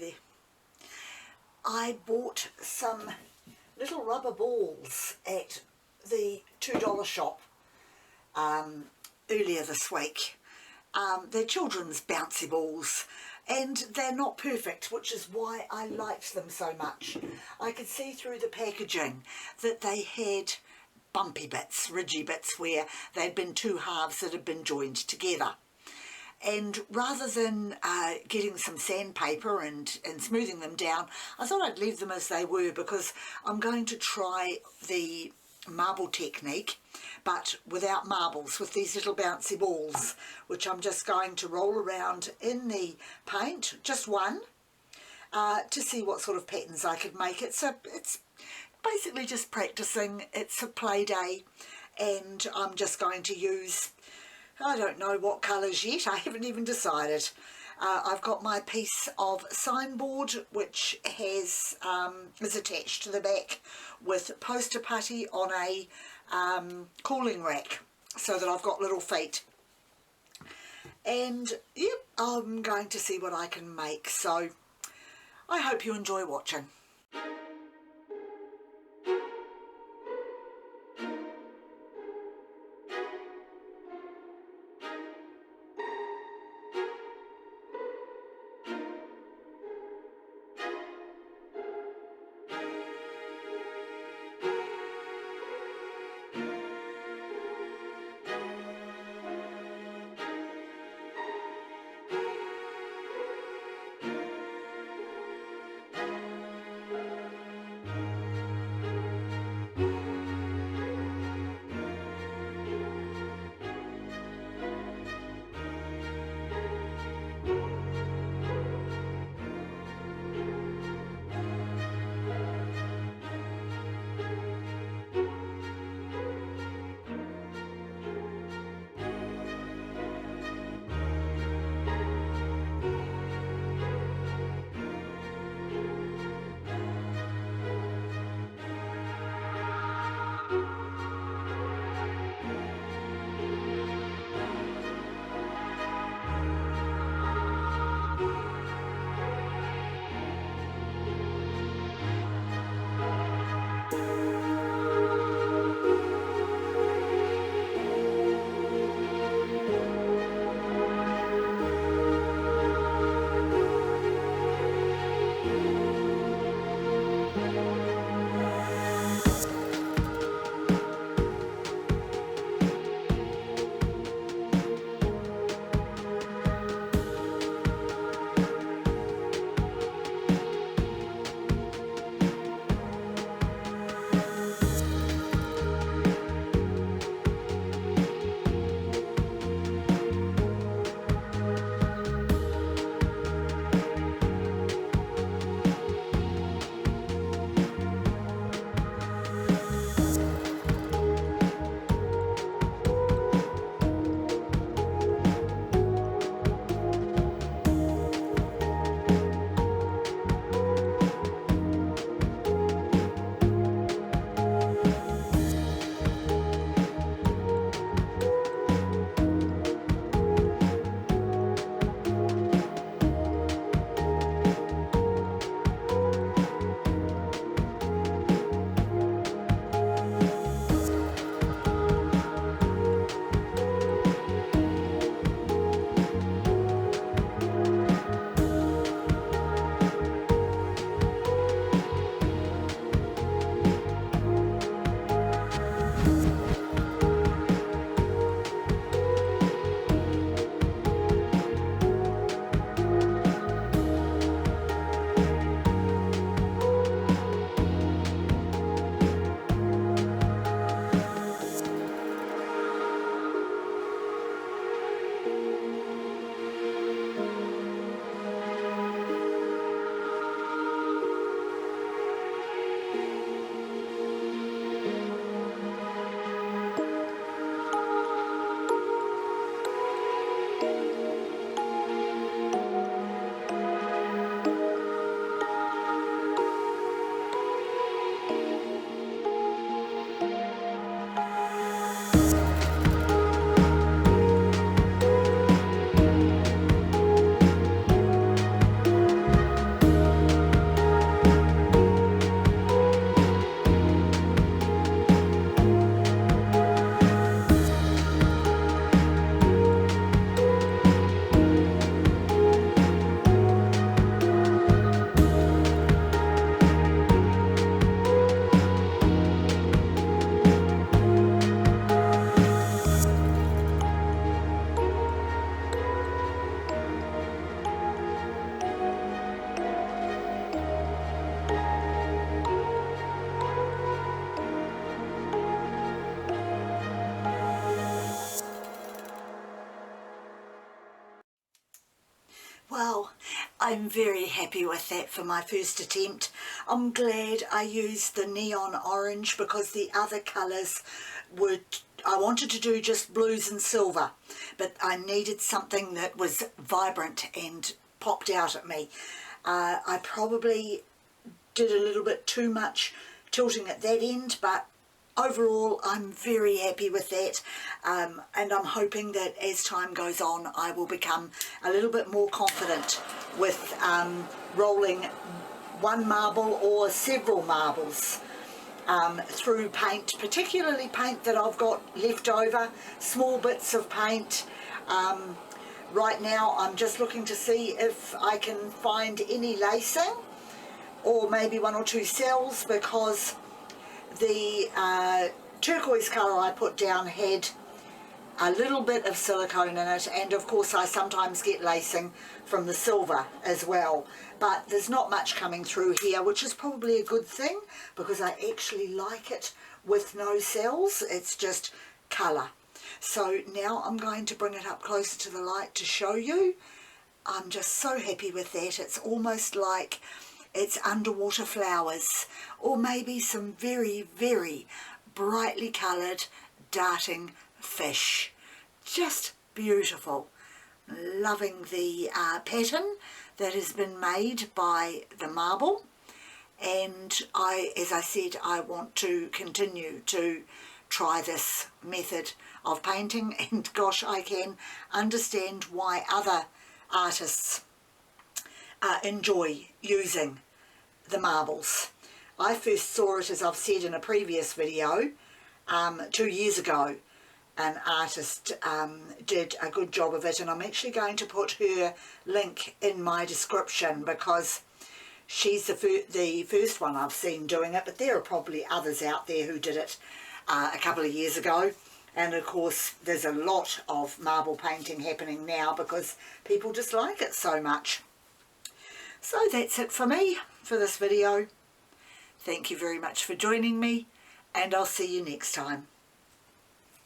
there. I bought some little rubber balls at the $2 shop earlier this week. They're children's bouncy balls, and they're not perfect, which is why I liked them so much. I could see through the packaging that they had bumpy bits, ridgy bits, where they'd been two halves that had been joined together. And rather than getting some sandpaper and smoothing them down, I thought I'd leave them as they were, because I'm going to try the marble technique, but without marbles, with these little bouncy balls, which I'm just going to roll around in the paint, just one, to see what sort of patterns I could make. It's basically just practicing. It's a play day, and I'm just going to use, I don't know what colours yet, I haven't even decided. I've got my piece of signboard, which is attached to the back with poster putty on a cooling rack, so that I've got little feet. And yep, I'm going to see what I can make, so I hope you enjoy watching. I'm very happy with that for my first attempt. I'm glad I used the neon orange because the other colours I wanted to do just blues and silver, but I needed something that was vibrant and popped out at me. I probably did a little bit too much tilting at that end, but overall I'm very happy with that, and I'm hoping that as time goes on I will become a little bit more confident with rolling one marble or several marbles through paint, particularly paint that I've got left over, small bits of paint. Right now I'm just looking to see if I can find any lacing or maybe one or two cells, because the turquoise colour I put down had a little bit of silicone in it, and of course I sometimes get lacing from the silver as well, but there's not much coming through here, which is probably a good thing because I actually like it with no cells. It's just colour. So now I'm going to bring it up closer to the light to show you. I'm just so happy with that. It's almost like it's underwater flowers, or maybe some very, very brightly coloured darting fish. Just beautiful. Loving the pattern that has been made by the marble, and as I said, I want to continue to try this method of painting, and gosh, I can understand why other artists enjoy using the marbles. I first saw it, as I've said in a previous video, 2 years ago. An artist did a good job of it, and I'm actually going to put her link in my description because she's the first one I've seen doing it, but there are probably others out there who did it a couple of years ago. And of course there's a lot of marble painting happening now because people just like it so much. So that's it for me for this video. Thank you very much for joining me, and I'll see you next time.